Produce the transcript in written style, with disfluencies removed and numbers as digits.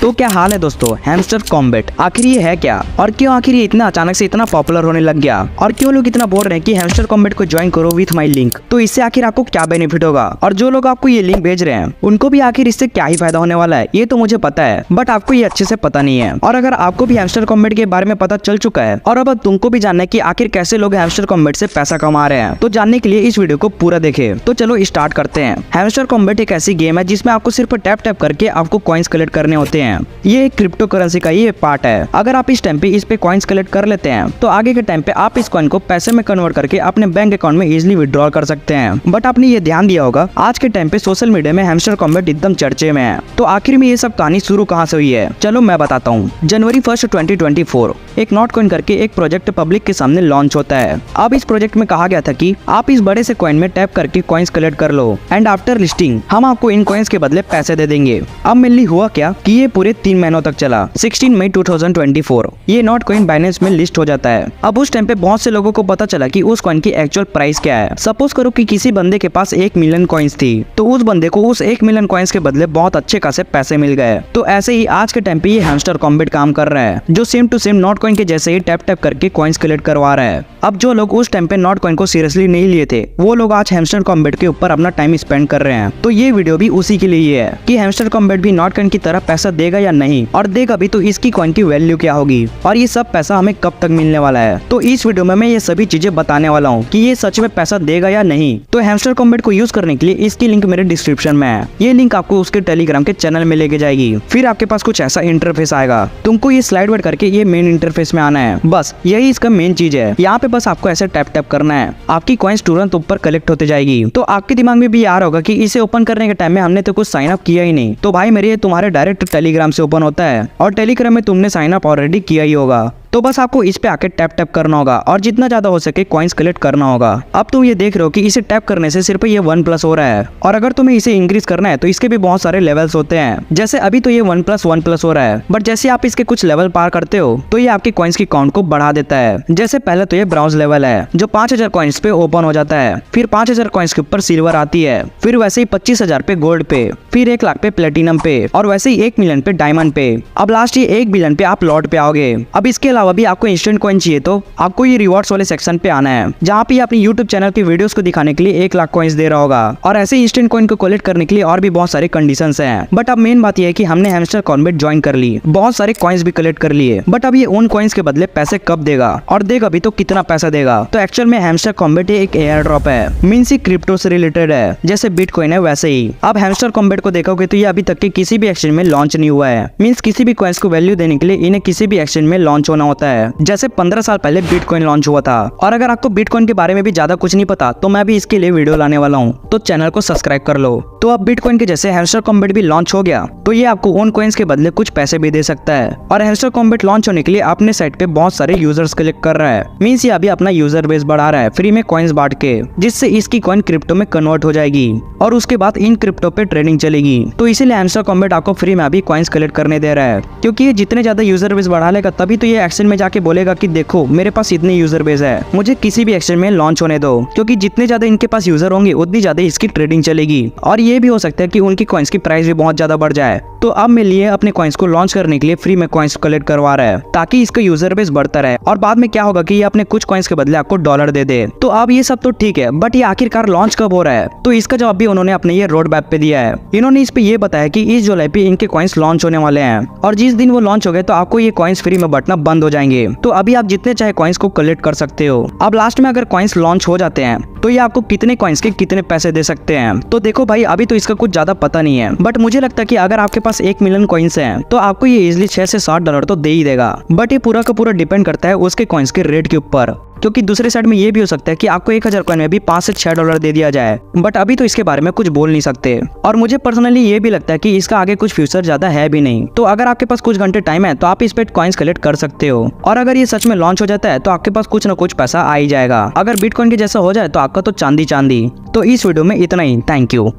तो क्या हाल है दोस्तों, हैमस्टर कॉम्बैट आखिर ये है क्या और क्यों आखिर ये इतना अचानक से इतना पॉपुलर होने लग गया और क्यों लोग इतना बोल रहे हैं कि हैमस्टर कॉम्बैट को ज्वाइन करो विथ माई लिंक। तो इससे आखिर आपको क्या बेनिफिट होगा और जो लोग आपको ये लिंक भेज रहे हैं उनको भी आखिर इससे क्या ही फायदा होने वाला है, ये तो मुझे पता है बट आपको ये अच्छे से पता नहीं है। और अगर आपको भी हैमस्टर कॉम्बैट के बारे में पता चल चुका है और अब तुमको भी जानना है कि आखिर कैसे लोग हैमस्टर कॉम्बैट से पैसा कमा रहे हैं, तो जानने के लिए इस वीडियो को पूरा देखें। तो चलो स्टार्ट करते हैं। हैमस्टर कॉम्बैट एक ऐसी गेम है जिसमें आपको सिर्फ टैप टैप करके आपको कॉइन्स कलेक्ट करने होते हैं। ये एक क्रिप्टो करेंसी का ये पार्ट है। अगर आप इस टाइम पे इस पे कॉइन्स कलेक्ट कर लेते हैं तो आगे के टाइम पे आप इस कॉइन को पैसे में कन्वर्ट करके अपने बैंक अकाउंट में इजिली विड्रॉल कर सकते हैं। बट आपने ये ध्यान दिया होगा आज के टाइम पे सोशल मीडिया में हैमस्टर कॉम्बैट एकदम चर्चे में है। तो आखिर में ये सब कहानी शुरू कहाँ से हुई है, चलो मैं बताता हूँ। जनवरी 1, 2024 एक नॉट कॉइन करके एक प्रोजेक्ट पब्लिक के सामने लॉन्च होता है। अब इस प्रोजेक्ट में कहा गया था कि आप इस बड़े से कॉइन में टैप करके कॉइन्स कलेक्ट कर लो एंड आफ्टर लिस्टिंग हम आपको इन कॉइन्स के बदले पैसे दे देंगे। अब मेनली हुआ क्या कि ये पूरे 3 महीनों तक चला। 16 मई 2024 ये नॉट कॉइन बाइनेंस में लिस्ट हो जाता है। अब उस टाइम पे बहुत से लोगों को पता चला कि उस कॉइन की एक्चुअल प्राइस क्या है। सपोज करो कि किसी बंदे के पास 1 मिलियन कॉइन्स थी तो उस बंदे को उस 1 मिलियन कॉइन्स के बदले बहुत अच्छे खासे पैसे मिल गए। तो ऐसे ही आज के टाइम पे ये हैमस्टर कॉम्बैट काम कर रहा है जो same to same not coin के जैसे ही टैप टैप करके कॉइन्स कलेक्ट करवा रहा है। अब जो लोग उस टाइम पे नॉट कॉइन को सीरियसली नहीं लिए थे वो लोग आज हैमस्टर कॉम्बैट के ऊपर अपना टाइम स्पेंड कर रहे हैं। तो ये वीडियो भी उसी के लिए है कि हैमस्टर कॉम्बैट भी नॉट कॉइन की तरह पैसा देगा या नहीं, और देगा भी तो इसकी कॉइन की वैल्यू क्या होगी और ये सब पैसा हमें कब तक मिलने वाला है। तो इस वीडियो में मैं ये सभी चीजें बताने वाला हूँ कि ये सच में पैसा देगा या नहीं। तो हैमस्टर कॉम्बैट को यूज करने के लिए इसकी लिंक मेरे डिस्क्रिप्शन में है। ये लिंक आपको उसके टेलीग्राम के चैनल में लेके जाएगी। फिर आपके पास कुछ ऐसा इंटरफेस आएगा, तुमको ये स्लाइड वर्ड करके ये मेन इंटरफेस में आना है। बस यही इसका मेन चीज है। यहाँ पे बस आपको ऐसे टैप टैप करना है, आपकी कॉइन्स तुरंत ऊपर कलेक्ट होते जाएगी। तो आपके दिमाग में भी आ रहा होगा कि इसे ओपन करने के टाइम में हमने तो कुछ साइन अप किया ही नहीं। तो भाई मेरे तुम्हारे डायरेक्ट टेलीग्राम से ओपन होता है और टेलीग्राम में तुमने साइन अप ऑलरेडी किया ही होगा। तो बस आपको इस पे आके टैप टैप करना होगा और जितना ज्यादा हो सके कॉइन्स कलेक्ट करना होगा। अब तुम ये देख रहे हो कि इसे टैप करने से सिर्फ ये 1+ हो रहा है और अगर तुम्हें इसे इंक्रीज करना है तो इसके भी बहुत सारे लेवल्स होते हैं। जैसे अभी तो ये 1+1+ हो रहा है बट जैसे आप इसके कुछ लेवल पार करते हो तो ये आपके कॉइन्स की काउंट को बढ़ा देता है। जैसे पहले तो ये ब्राउज लेवल है जो 5000 कॉइन्स पे ओपन हो जाता है, फिर 5000 कॉइन्स के ऊपर सिल्वर आती है, फिर वैसे ही 25,000 पे गोल्ड पे, फिर 1 लाख पे प्लेटिनम पे और वैसे ही 1 मिलियन पे डायमंड पे। अब लास्ट ये 1 बिलियन पे आप लॉर्ड पे आओगे। अब इसके अलावा भी आपको इंस्टेंट कॉइन चाहिए तो आपको ये रिवॉर्ड्स वाले सेक्शन पे आना है जहाँ पे अपने यूट्यूब चैनल की वीडियोस को दिखाने के लिए 1 लाख कॉइन्स दे रहा होगा। और ऐसे इंस्टेंट कॉइन को कलेक्ट करने के लिए और भी बहुत सारे कंडीशंस हैं। बट अब मेन बात यह है कि हमने हैमस्टर कॉम्बैट ज्वाइन कर ली, बहुत सारे कॉइन्स भी कलेक्ट कर लिए, बट अब ये उन कॉइन्स के बदले पैसे कब देगा और देगा भी तो कितना पैसा देगा। तो एक्चुअल में हैमस्टर कॉम्बैट एक एयर ड्रॉप है, मीन्स ही क्रिप्टो से रिलेटेड है। जैसे बिटकॉइन है वैसे ही अब हैमस्टर कॉम्बैट को देखोगे तो ये अभी तक के किसी भी एक्सचेंज में लॉन्च नहीं हुआ है। मीन्स किसी भी कॉइन्स को वैल्यू देने के लिए इन्हें किसी भी एक्सचेंज में लॉन्च होना होता है। जैसे 15 साल पहले बिटकॉइन लॉन्च हुआ था। और अगर आपको बिटकॉइन के बारे में भी ज्यादा कुछ नहीं पता तो मैं भी इसके लिए वीडियो लाने वाला हूँ, तो चैनल को सब्सक्राइब कर लो। तो अब बिटकॉइन के जैसे हैमस्टर कॉम्बैट भी लॉन्च हो गया तो ये आपको उन कॉइन्स के बदले कुछ पैसे भी दे सकता है। और हैमस्टर कॉम्बैट लॉन्च होने के लिए अपने साइट पे बहुत सारे यूजर्स कलेक्ट कर रहा है। मीन्स ये अभी अपना यूजर बेस बढ़ा रहा है फ्री में कॉइन्स बांट के, जिससे इसकी कॉइन क्रिप्टो में कन्वर्ट हो जाएगी और उसके बाद इन क्रिप्टो पे ट्रेडिंग चलेगी। तो इसीलिए हैमस्टर कॉम्बैट आपको फ्री में अभी कॉइन्स कलेक्ट करने दे रहा है, क्योंकि ये जितने ज्यादा यूजर बेस बढ़ा लेगा तभी तो ये एक्सचेंज में जाके बोलेगा कि देखो मेरे पास इतने यूजर बेस है, मुझे किसी भी एक्सचेंज में लॉन्च होने दो। क्योंकि जितने ज्यादा इनके पास यूजर होंगे उतनी ज्यादा इसकी ट्रेडिंग चलेगी और ये भी हो सकता है कि उनकी कॉइन्स की प्राइस भी बहुत ज्यादा बढ़ जाए। तो अब मेरे लिए अपने कॉइन्स को लॉन्च करने के लिए फ्री में कॉइन्स कलेक्ट करवा रहा है ताकि इसका यूजर बेस बढ़ता रहे और बाद में क्या होगा कि ये अपने कुछ कॉइन्स के बदले आपको डॉलर दे दे। तो अब ये सब तो ठीक है बट ये आखिरकार लॉन्च कब हो रहा है, तो इसका जवाब भी उन्होंने अपने ये रोड मैप पे दिया है। इन्होंने इस पे ये बताया कि इस जुलाई पे इनके कॉइन्स लॉन्च होने वाले हैं और जिस दिन वो लॉन्च हो गए तो आपको ये कॉइन्स फ्री में बंटना बंद हो जाएंगे। तो अभी आप जितने चाहे कॉइन्स को कलेक्ट कर सकते हो। अब लास्ट में अगर कॉइन्स लॉन्च हो जाते हैं तो ये आपको कितने कॉइन्स के कितने पैसे दे सकते हैं। तो देखो भाई अभी तो इसका कुछ ज्यादा पता नहीं है बट मुझे लगता है कि अगर आपके पास 1 मिलियन कॉइन्स हैं तो आपको ये इजिली 6 से 7 डॉलर तो दे ही देगा। बट ये पूरा का पूरा डिपेंड करता है उसके कॉइन्स के रेट के ऊपर, क्योंकि दूसरे साइड में ये भी हो सकता है कि आपको 1000 कॉइन में भी 5 से 6 डॉलर दे दिया जाए। बट अभी तो इसके बारे में कुछ बोल नहीं सकते और मुझे पर्सनली ये भी लगता है कि इसका आगे कुछ फ्यूचर ज्यादा है भी नहीं। तो अगर आपके पास कुछ घंटे टाइम है तो आप इस पे कॉइन्स कलेक्ट कर सकते हो और अगर ये सच में लॉन्च हो जाता है तो आपके पास कुछ ना कुछ पैसा आ ही जाएगा। अगर बिटकॉइन के जैसा हो जाए तो आपका तो चांदी चांदी। तो इस वीडियो में इतना ही, थैंक यू।